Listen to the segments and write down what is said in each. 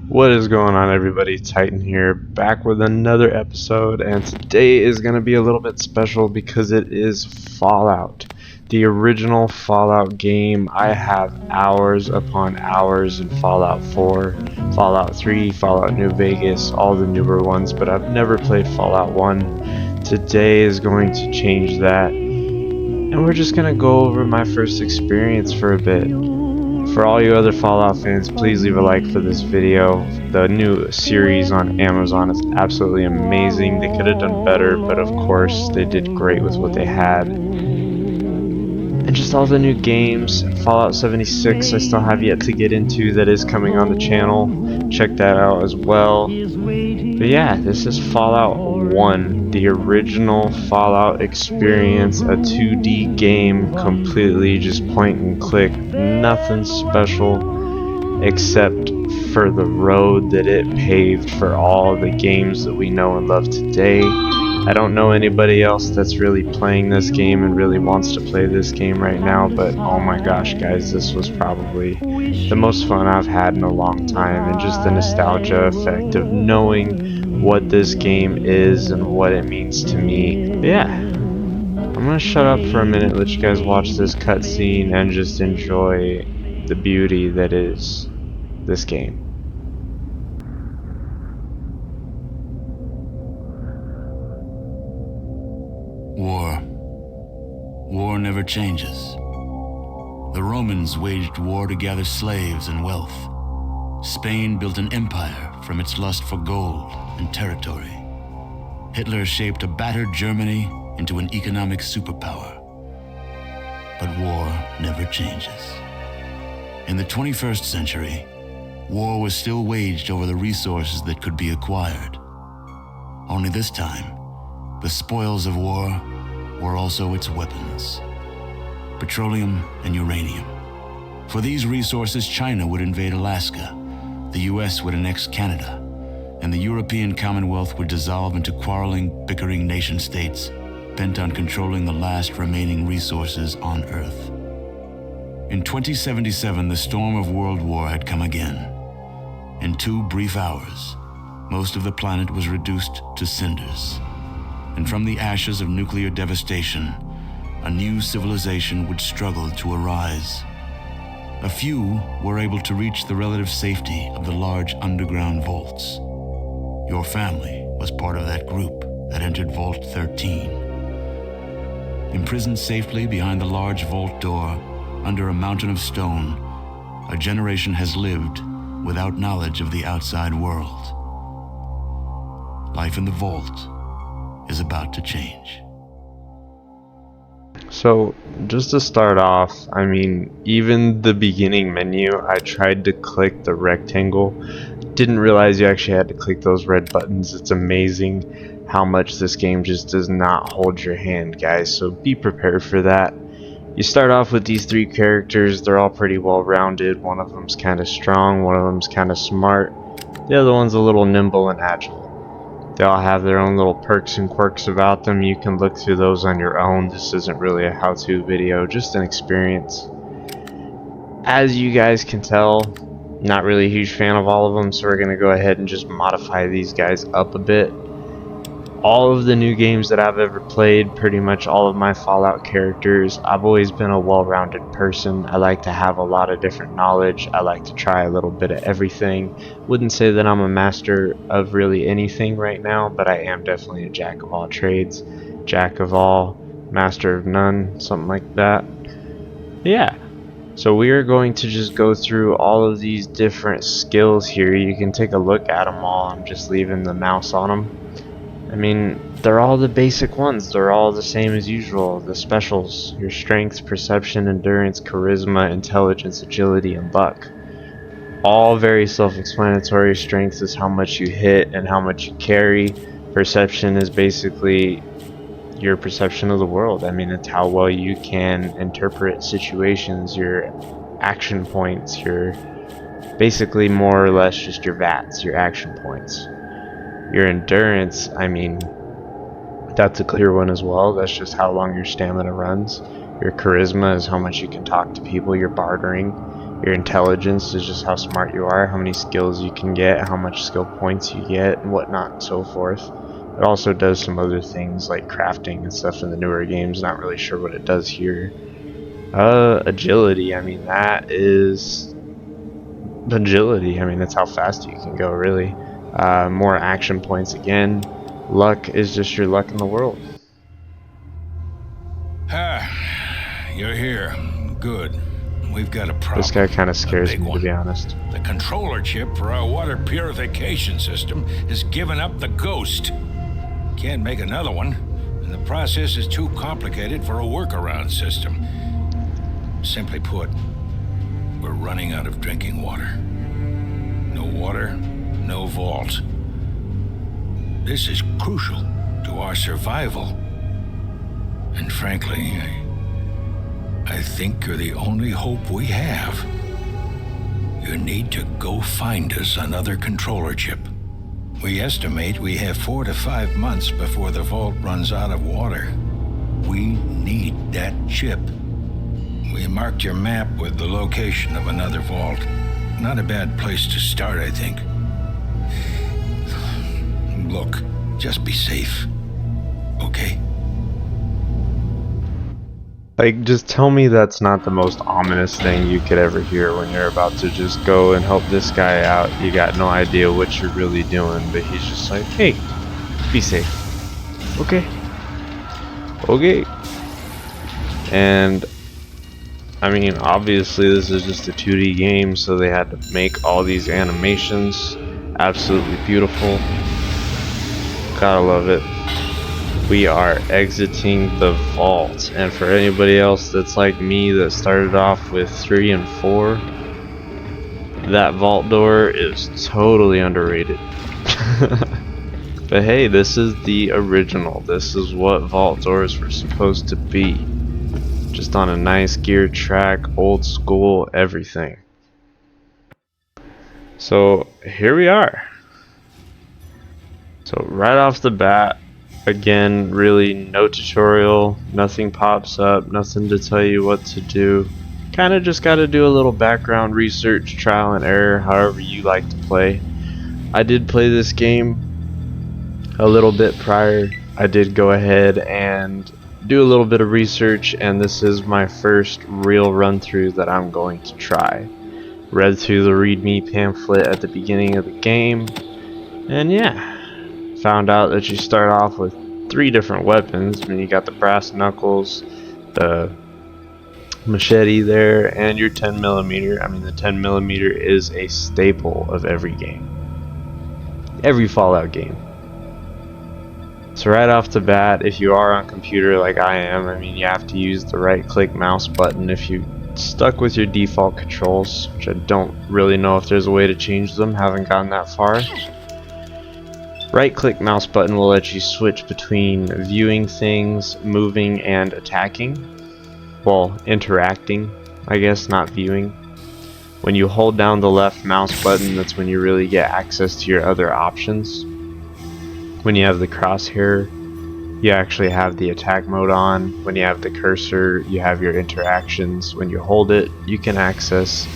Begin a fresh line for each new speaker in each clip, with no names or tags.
What is going on, everybody? Titan here, back with another episode, and today is going to be a little bit special because it is Fallout. The original Fallout game. I have hours upon hours in Fallout 4, Fallout 3, Fallout New Vegas, all the newer ones, but I've never played Fallout 1. Today is going to change that, and we're just going to go over my first experience for a bit. For all you other Fallout fans, please leave a like for this video. The new series on Amazon is absolutely amazing. They could have done better, but of course they did great with what they had. And just all the new games. Fallout 76 I still have yet to get into, that is coming on the channel. Check that out as well. But yeah, this is Fallout 1, the original Fallout experience, a 2D game, completely just point and click, nothing special except for the road that it paved for all the games that we know and love today. I don't know anybody else that's really playing this game and really wants to play this game right now, but oh my gosh guys, this was probably the most fun I've had in a long time, and just the nostalgia effect of knowing what this game is and what it means to me. But yeah, I'm gonna shut up for a minute, let you guys watch this cutscene and just enjoy the beauty that is this game.
War never changes. The Romans waged war to gather slaves and wealth. Spain built an empire from its lust for gold and territory. Hitler shaped a battered Germany into an economic superpower. But war never changes. In the 21st century, war was still waged over the resources that could be acquired. Only this time, the spoils of war were also its weapons: petroleum and uranium. For these resources, China would invade Alaska, the US would annex Canada, and the European Commonwealth would dissolve into quarreling, bickering nation-states bent on controlling the last remaining resources on Earth. In 2077, the storm of World War had come again. In 2 brief hours, most of the planet was reduced to cinders. And from the ashes of nuclear devastation, a new civilization would struggle to arise. A few were able to reach the relative safety of the large underground vaults. Your family was part of that group that entered Vault 13. Imprisoned safely behind the large vault door, under a mountain of stone, a generation has lived without knowledge of the outside world. Life in the vault is about to change.
So, just to start off, I mean, even the beginning menu, I tried to click the rectangle. Didn't realize you actually had to click those red buttons. It's amazing how much this game just does not hold your hand, guys, so be prepared for that. You start off with these 3 characters. They're all pretty well rounded. One of them's kind of strong, one of them's kind of smart, the other one's a little nimble and agile. They all have their own little perks and quirks about them. You can look through those on your own. This isn't really a how-to video, just an experience. As you guys can tell, not really a huge fan of all of them, so we're going to go ahead and just modify these guys up a bit. All of the new games that I've ever played, pretty much all of my Fallout characters, I've always been a well-rounded person. I like to have a lot of different knowledge. I like to try a little bit of everything. Wouldn't say that I'm a master of really anything right now, but I am definitely a jack of all trades, jack of all, master of none, something like that. Yeah. So we are going to just go through all of these different skills here. You can take a look at them all. I'm just leaving the mouse on them. I mean, they're all the basic ones. They're all the same as usual. The specials: your strength, perception, endurance, charisma, intelligence, agility, and luck. All very self-explanatory. Strength is how much you hit and how much you carry. Perception is basically your perception of the world. I mean, it's how well you can interpret situations, your action points, your basically more or less just your VATs, your action points. Your endurance, I mean, that's a clear one as well. That's just how long your stamina runs. Your charisma is how much you can talk to people, your bartering. Your intelligence is just how smart you are, how many skills you can get, how much skill points you get, and whatnot and so forth. It also does some other things like crafting and stuff in the newer games. Not really sure what it does here. Agility. I mean, that is agility. I mean, that's how fast you can go, really. More action points again. Luck is just your luck in the world.
You're here. Good. We've got a problem.
This guy kind of
A
scares
big
me,
one.
to be honest.
The controller chip for our water purification system has given up the ghost. Can't make another one, and the process is too complicated for a workaround system. Simply put, we're running out of drinking water. No water, no vault. This is crucial to our survival. And frankly, I think you're the only hope we have. You need to go find us another controller chip. We estimate we have 4 to 5 months before the vault runs out of water. We need that chip. We marked your map with the location of another vault. Not a bad place to start, I think. Look, just be safe. Okay?
Like, just tell me that's not the most ominous thing you could ever hear when you're about to just go and help this guy out. You got no idea what you're really doing, but he's just like, hey, be safe. Okay. Okay. And, I mean, obviously this is just a 2D game, so they had to make all these animations. Absolutely beautiful. Gotta love it. We are exiting the vault, and for anybody else that's like me that started off with 3 and 4, that vault door is totally underrated. But hey, this is the original. This is what vault doors were supposed to be. Just on a nice gear track, old school, everything. So here we are. So right off the bat, again, really no tutorial, nothing pops up, nothing to tell you what to do. Kind of just got to do a little background research, trial and error, however you like to play. I did play this game a little bit prior. I did go ahead and do a little bit of research, and this is my first real run through that I'm going to try. Read through the readme pamphlet at the beginning of the game, and yeah. Found out that you start off with 3 different weapons. I mean, you got the brass knuckles, the machete there, and your 10mm. I mean, the 10mm is a staple of every game. Every Fallout game. So right off the bat, if you are on computer like I am, I mean, you have to use the right-click mouse button. If you stuck with your default controls, which I don't really know if there's a way to change them, haven't gotten that far. Right-click mouse button will let you switch between viewing things, moving, and attacking. Well, interacting, I guess, not viewing. When you hold down the left mouse button, that's when you really get access to your other options. When you have the crosshair, you actually have the attack mode on. When you have the cursor, you have your interactions. When you hold it, you can access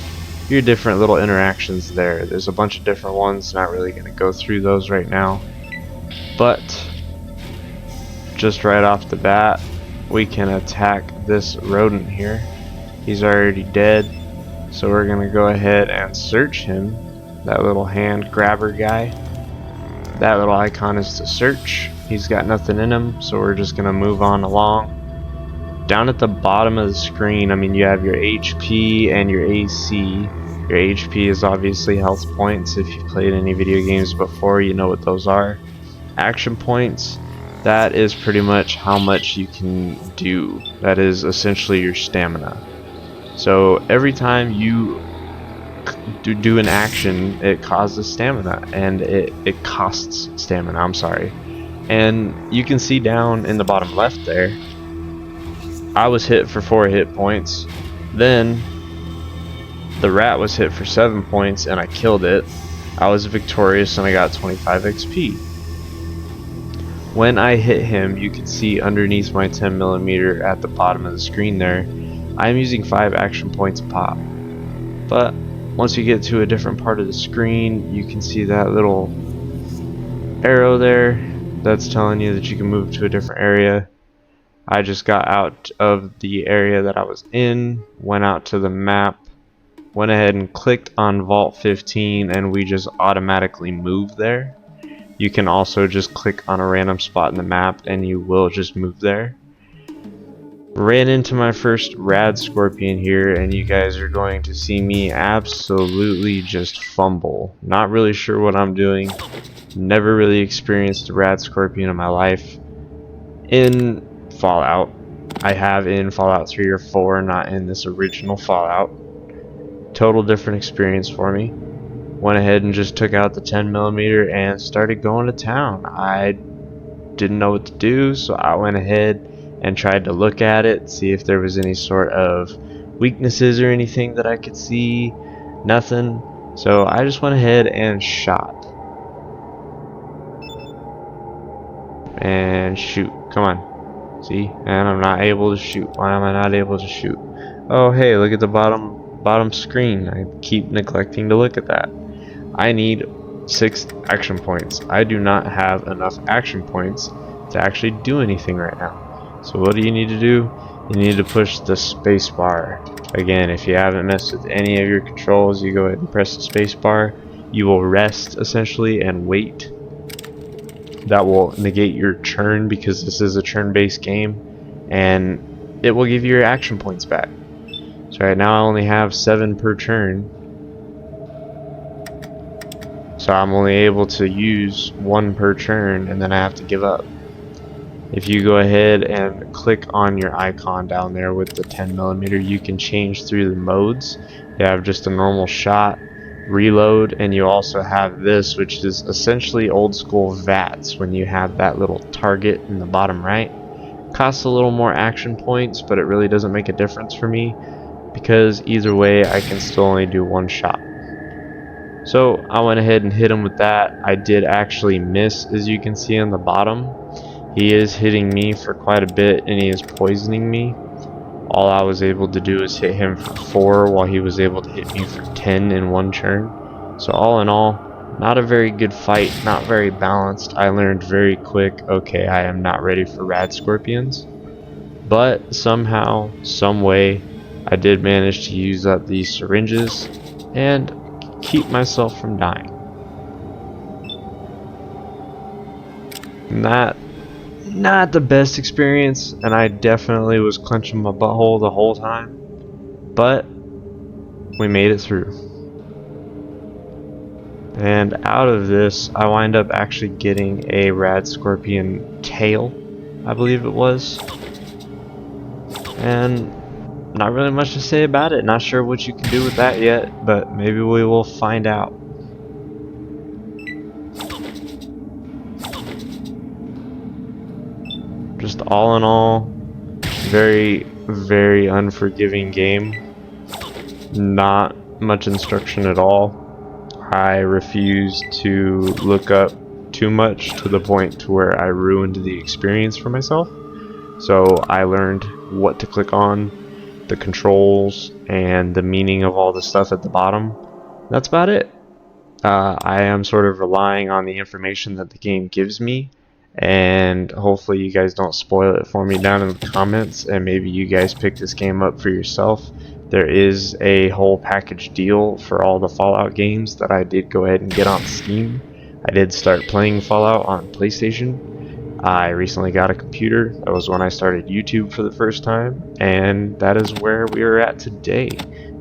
your different little interactions there. There's a bunch of different ones, not really going to go through those right now, but just right off the bat we can attack this rodent here. He's already dead, so we're going to go ahead and search him. That little hand grabber guy, that little icon is to search. He's got nothing in him, so we're just going to move on along. Down at the bottom of the screen, I mean, you have your HP and your AC. Your HP is obviously health points. If you've played any video games before, you know what those are. Action points, that is pretty much how much you can do. That is essentially your stamina. So every time you do an action, it causes stamina, and it costs stamina, I'm sorry. And you can see down in the bottom left there, I was hit for 4 hit points. Then the rat was hit for 7 points and I killed it. I was victorious and I got 25 XP. When I hit him, you can see underneath my 10mm at the bottom of the screen there, I'm using 5 action points a pop. But once you get to a different part of the screen, you can see that little arrow there that's telling you that you can move to a different area. I just got out of the area that I was in, went out to the map, went ahead and clicked on Vault 15, and we just automatically moved there. You can also just click on a random spot in the map and you will just move there. Ran into my first rad scorpion here, and you guys are going to see me absolutely just fumble. Not really sure what I'm doing. Never really experienced a rad scorpion in my life. In Fallout, I have in Fallout 3 or 4, not in this original Fallout. Total different experience for me. Went ahead and just took out the 10mm and started going to town. I didn't know what to do, so I went ahead and tried to look at it, see if there was any sort of weaknesses or anything that I could see. Nothing. So I just went ahead and shot. And shoot. Come on. See? And I'm not able to shoot. Why am I not able to shoot? Oh, hey, look at the bottom screen. I keep neglecting to look at that. I need 6 action points. I do not have enough action points to actually do anything right now. So what do you need to do? You need to push the space bar. Again, if you haven't messed with any of your controls, you go ahead and press the space bar. You will rest essentially and wait. That will negate your churn because this is a churn-based game, and it will give you your action points back. So right now I only have 7 per turn. So I'm only able to use 1 per turn, and then I have to give up. If you go ahead and click on your icon down there with the 10mm, you can change through the modes. You have just a normal shot, reload, and you also have this, which is essentially old school VATS when you have that little target in the bottom right. Costs a little more action points, but it really doesn't make a difference for me because either way I can still only do 1 shot. So I went ahead and hit him with that. I did actually miss, as you can see on the bottom. He is hitting me for quite a bit and he is poisoning me. All I was able to do is hit him for 4 while he was able to hit me for 10 in 1 turn. So all in all, not a very good fight, not very balanced. I learned very quick, okay, I am not ready for rad scorpions. But somehow, some way, I did manage to use up these syringes and keep myself from dying. Not the best experience, and I definitely was clenching my butthole the whole time, but we made it through. And out of this, I wind up actually getting a rad scorpion tail, I believe it was. And not really much to say about it. Not sure what you can do with that yet, but maybe we will find out. Just all in all, very, very unforgiving game. Not much instruction at all. I refused to look up too much to the point to where I ruined the experience for myself. So I learned what to click on, the controls, and the meaning of all the stuff at the bottom. That's about it. I am sort of relying on the information that the game gives me, and hopefully you guys don't spoil it for me down in the comments, and maybe you guys pick this game up for yourself. There is a whole package deal for all the Fallout games that I did go ahead and get on Steam. I did start playing Fallout on PlayStation. I recently got a computer. That was when I started YouTube for the first time, and that is where we are at today.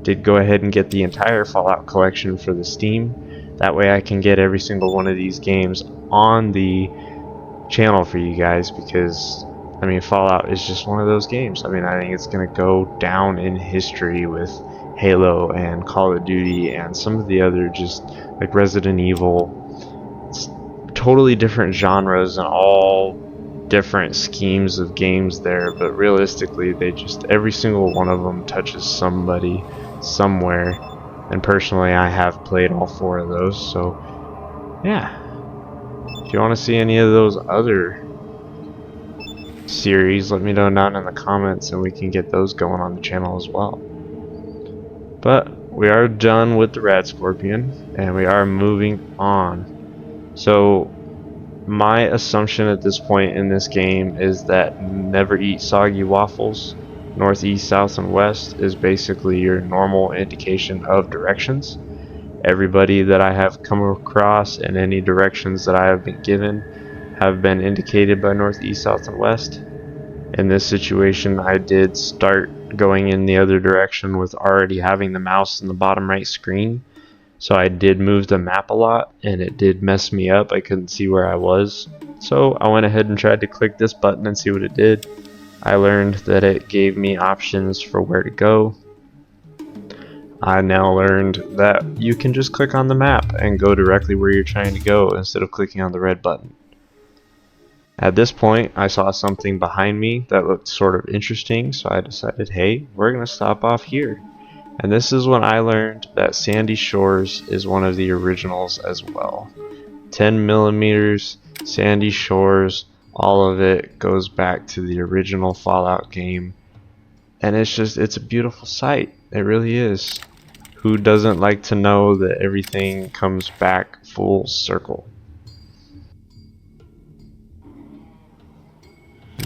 Did go ahead and get the entire Fallout collection for the Steam. That way I can get every single one of these games on the channel for you guys, because I mean, Fallout is just one of those games. I mean, I think it's gonna go down in history with Halo and Call of Duty and some of the other, just like Resident Evil. It's totally different genres and all different schemes of games there, but realistically they just, every single one of them touches somebody somewhere. And personally, I have played all 4 of those, so yeah. If you want to see any of those other series, let me know down in the comments and we can get those going on the channel as well. But we are done with the red scorpion, and we are moving on. So my assumption at this point in this game is that never eat soggy waffles. Northeast, south, and west is basically your normal indication of directions. Everybody that I have come across and any directions that I have been given have been indicated by northeast, south, and west. In this situation, I did start going in the other direction with already having the mouse in the bottom right screen. So I did move the map a lot and it did mess me up. I couldn't see where I was. So I went ahead and tried to click this button and see what it did. I learned that it gave me options for where to go. I now learned that you can just click on the map and go directly where you're trying to go instead of clicking on the red button. At this point, I saw something behind me that looked sort of interesting, so I decided, hey, we're going to stop off here. And this is when I learned that Sandy Shores is one of the originals as well. 10 millimeters, Sandy Shores, all of it goes back to the original Fallout game. And it's a beautiful sight. It really is. Who doesn't like to know that everything comes back full circle?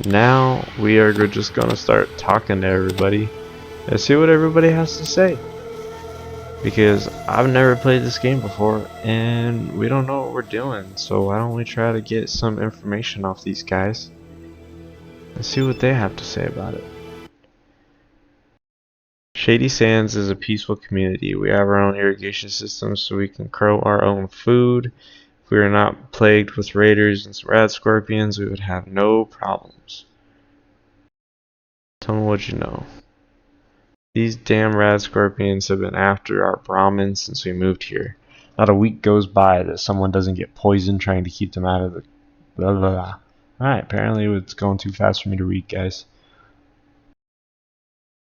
Now we are just gonna start talking to everybody and see what everybody has to say. Because I've never played this game before and we don't know what we're doing, so why don't we try to get some information off these guys and see what they have to say about it. Shady Sands is a peaceful community. We have our own irrigation system so we can grow our own food. If we were not plagued with raiders and rad scorpions, we would have no problems. Tell me what you know. These damn rad scorpions have been after our Brahmins since we moved here. Not a week goes by that someone doesn't get poisoned trying to keep them out of the blah blah blah. Alright, apparently it's going too fast for me to read, guys.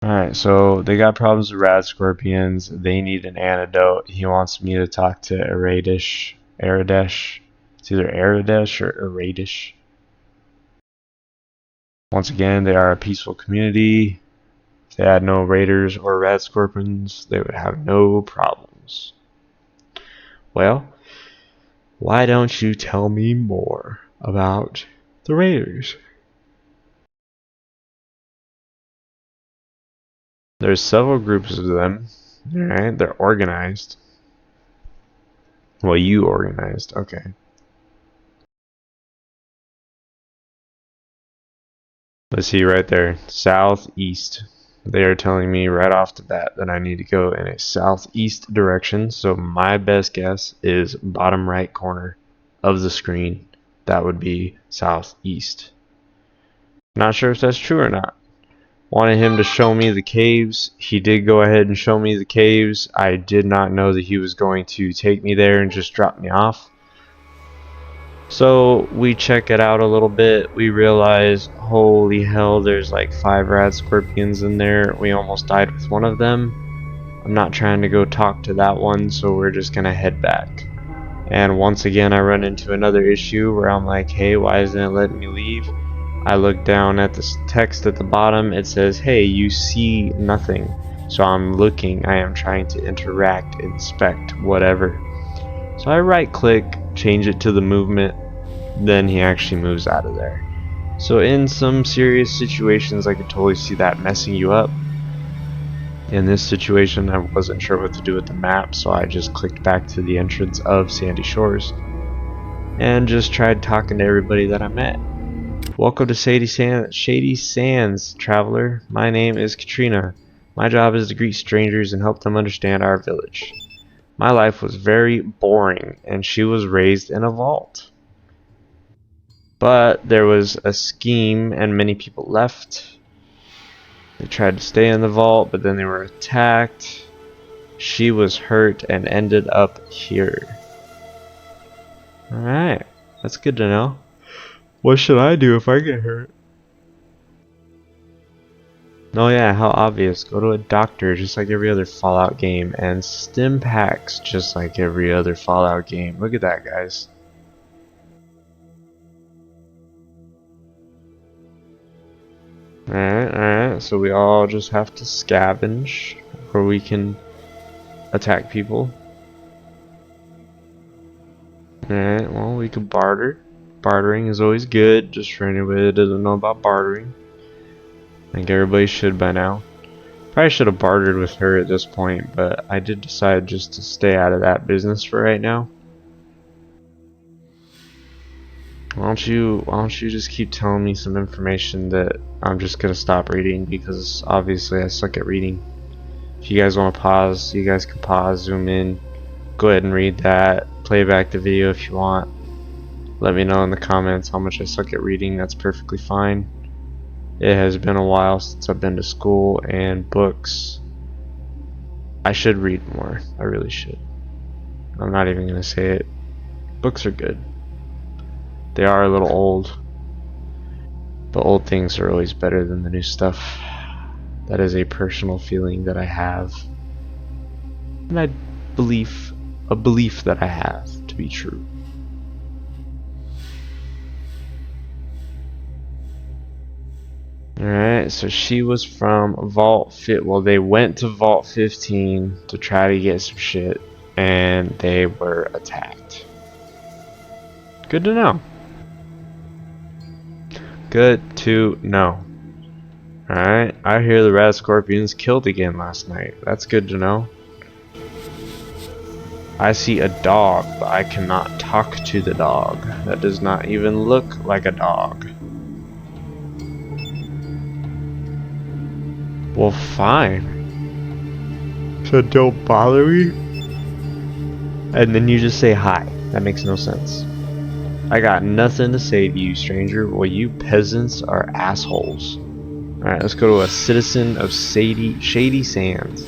Alright, so they got problems with rad scorpions. They need an antidote. He wants me to talk to Aradesh. It's either Aradesh or Aradesh. Once again, they are a peaceful community. If they had no raiders or rad scorpions, they would have no problems. Well, why don't you tell me more about the raiders? There's several groups of them. Alright, they're organized. Well, you organized, okay. Let's see right there, southeast. They are telling me right off the bat that I need to go in a southeast direction, so my best guess is bottom right corner of the screen. That would be southeast. Not sure if that's true or not. Wanted him to show me the caves. He did go ahead and show me the caves. I did not know that he was going to take me there and just drop me off. So we check it out a little bit. We realize, holy hell, there's like 5 rad scorpions in there. We almost died with one of them. I'm not trying to go talk to that one, so we're just gonna head back. And once again, I run into another issue where I'm like, hey, why isn't it letting me leave? I look down at the text at the bottom. It says, hey, you see nothing. So I'm looking. I am trying to interact, inspect, whatever. So I right click, change it to the movement, then he actually moves out of there. So in some serious situations, I could totally see that messing you up. In this situation, I wasn't sure what to do with the map, so I just clicked back to the entrance of Sandy Shores and just tried talking to everybody that I met. Welcome to Shady Sands, traveler. My name is Katrina. My job is to greet strangers and help them understand our village. My life was very boring, and she was raised in a vault. But there was a scheme, and many people left. They tried to stay in the vault, but then they were attacked. She was hurt and ended up here. Alright, that's good to know. What should I do if I get hurt? Oh yeah, how obvious. Go to a doctor just like every other Fallout game, and stim packs just like every other Fallout game. Look at that, guys. Alright, so we all just have to scavenge, or we can attack people. Alright, well, we could barter. Bartering is always good, just for anybody that doesn't know about bartering. I think everybody should by now. Probably should have bartered with her at this point, but I did decide just to stay out of that business for right now. Why don't you just keep telling me some information that I'm just gonna stop reading, because obviously I suck at reading. If you guys want to pause, you guys can pause, zoom in, go ahead and read that, play back the video if you want. Let me know in the comments how much I suck at reading, that's perfectly fine. It has been a while since I've been to school, and books, I should read more. I really should. I'm not even gonna say it. Books are good. They are a little old, but old things are always better than the new stuff. That is a personal feeling that I have, and a belief that I have to be true. Alright, so she was from Vault Fit. Well, they went to Vault 15 to try to get some shit, and they were attacked. Good to know. Good to know. Alright, I hear the Rat Scorpions killed again last night. That's good to know. I see a dog, but I cannot talk to the dog. That does not even look like a dog. Well, fine. So don't bother me? And then you just say hi. That makes no sense. I got nothing to say to you, stranger. Well, you peasants are assholes. Alright, let's go to a citizen of Shady Sands.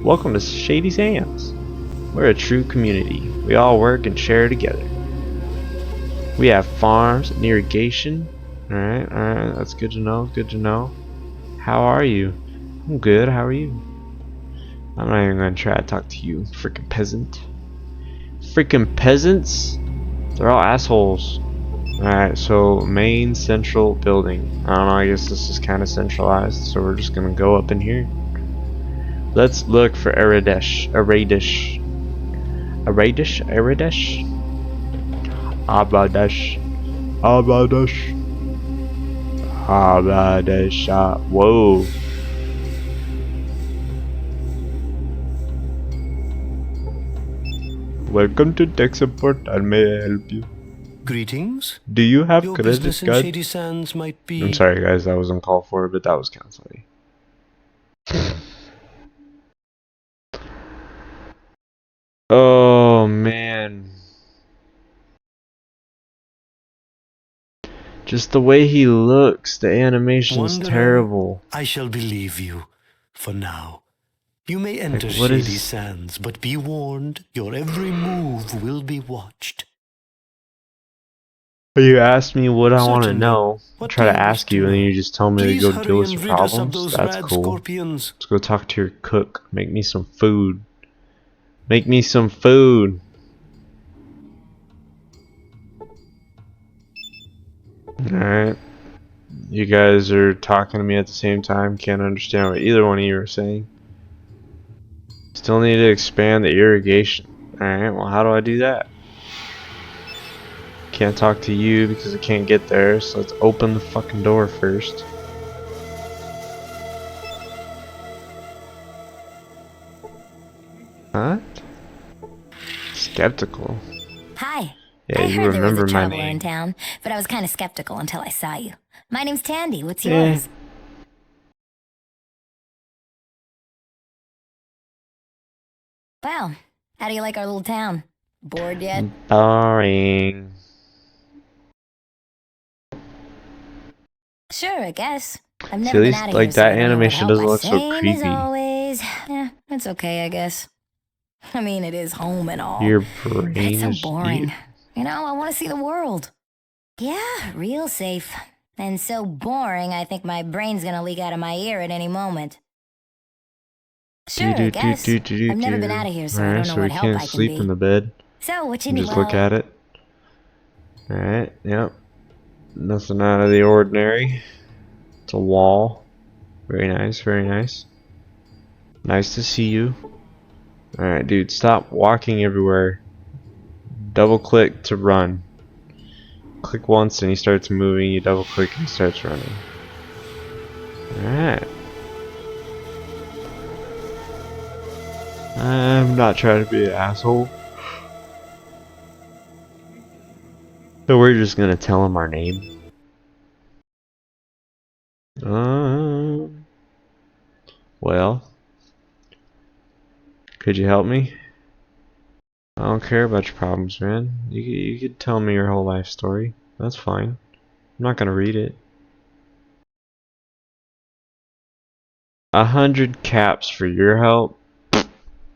Welcome to Shady Sands. We're a true community. We all work and share together. We have farms and irrigation. Alright, that's good to know, good to know. How are you? I'm good, how are you? I'm not even gonna try to talk to you, freaking peasant. Freaking peasants? They're all assholes. Alright, so main central building. I don't know, I guess this is kind of centralized, so we're just gonna go up in here. Let's look for Aradesh. Aradesh. Abadash. Whoa. Welcome to tech support, and may I help you?
Greetings.
Do you have
Your
credit
business in
card?
Shady Sands might be...
I'm sorry guys, that was uncalled for, but that was kind of funny. Oh man. Just the way he looks, the animation's
Wanderer,
terrible.
I shall believe you, for now. You may enter
Like, what
Shady
is...
Sands, but be warned, your every move will be watched.
You asked me what I want to
Certainly.
know. I
What
try
do
to
you wish
ask
to
you, and then
know?
you just tell me to
Please
go
hurry
deal with
and
your
rid us of
problems.
those
That's
rad
cool.
scorpions.
Let's go talk to your cook. Make me some food. Make me some food. Alright. You guys are talking to me at the same time. Can't understand what either one of you are saying. Still need to expand the irrigation. Alright, well, how do I do that? Can't talk to you because I can't get there, so let's open the fucking door first. What? Skeptical.
Hi.
Yeah,
I
you
heard there was a
remember my
traveler in
name.
town, but I was kind of skeptical until I saw you. My name's Tandy. What's
Yeah.
yours? Well, how do you like our little town? Bored yet?
Boring.
Sure, I guess. I've
See,
never
at
been
least
out of
like
here, so
that
I don't know what
animation
help.
doesn't
My
look so
same as
creepy.
always. Yeah, it's okay, I guess. I mean, it is home and all.
Your
But it's
brain
so
is
boring. You know, I want to see the world. Yeah, real safe. And so boring, I think my brain's gonna leak out of my ear at any moment. Sure, I guess. I've never been out of here, so I don't know
so we
what help
can't
I can
sleep
be.
in the bed.
So, what you
And
need?
just look at it. Alright, yep. Nothing out of the ordinary. It's a wall. Very nice, very nice. Nice to see you. Alright, dude, stop walking everywhere. Double click to run. Click once and he starts moving, you double click and he starts running. Alright. I'm not trying to be an asshole. So we're just gonna tell him our name. Well, could you help me? I don't care about your problems, man. You could tell me your whole life story. That's fine. I'm not gonna read it. 100 caps for your help?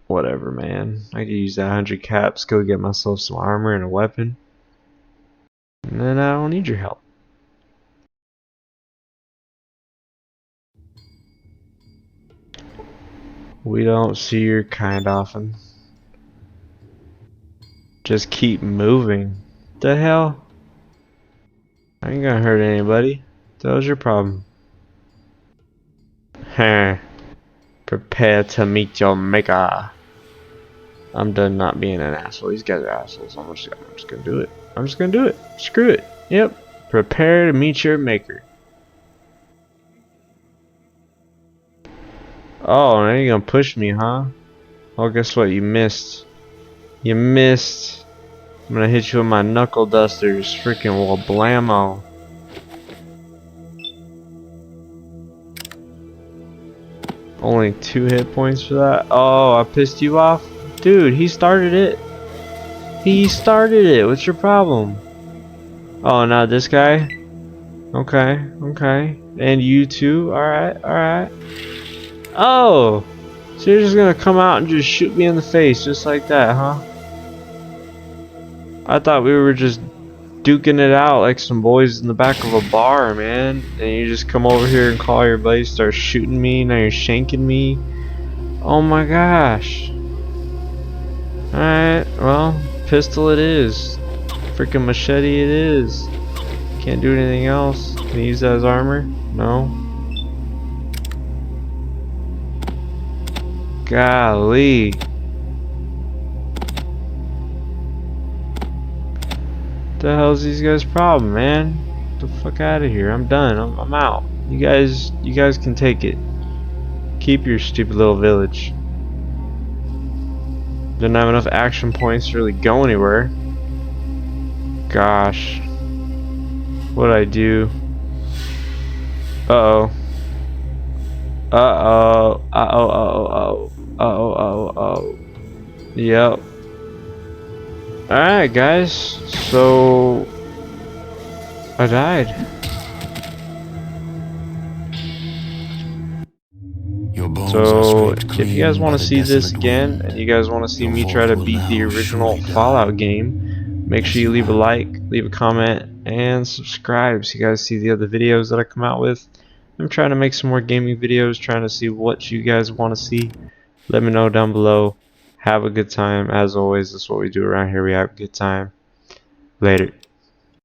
Whatever, man. I could use that 100 caps, go get myself some armor and a weapon. And then I don't need your help. We don't see your kind often. Just keep moving. The hell? I ain't gonna hurt anybody. That was your problem. Heh. Prepare to meet your maker. I'm done not being an asshole. These guys are assholes. I'm just gonna do it. I'm just gonna do it. Screw it. Yep. Prepare to meet your maker. Oh, now you're gonna push me, huh? Oh, guess what? You missed. You missed. I'm gonna hit you with my knuckle dusters. Freaking wablammo. Only 2 hit points for that? Oh, I pissed you off? Dude, he started it. He started it. What's your problem? Oh, now this guy? Okay, okay. And you too? Alright, alright. Oh! So you're just gonna come out and just shoot me in the face just like that, huh? I thought we were just duking it out like some boys in the back of a bar, man. And you just come over here and call your buddy, start shooting me, now you're shanking me. Oh my gosh. Alright, well, pistol it is. Freaking machete it is. Can't do anything else. Can you use that as armor? No. Golly. What the hell's these guys' problem, man? Get the fuck out of here. I'm done. I'm out. You guys can take it. Keep your stupid little village. Didn't have enough action points to really go anywhere. Gosh. What'd I do? Uh-oh. Uh-oh. Uh-oh, uh-oh, uh-oh. Uh-oh, uh-oh, uh-oh. Yep. Alright, guys. So... I died.
Your bones are
So,
scraped
if you guys
clean
want
by
to
the
see this
desolate
again,
wind.
and you guys want to see
Your
me try to
vault will
beat the
now
original
surely die.
Fallout game, make sure you leave a like, leave a comment, and subscribe so you guys see the other videos that I come out with. I'm trying to make some more gaming videos, trying to see what you guys want to see. Let me know down below. Have a good time. As always, that's what we do around here. We have a good time. Later.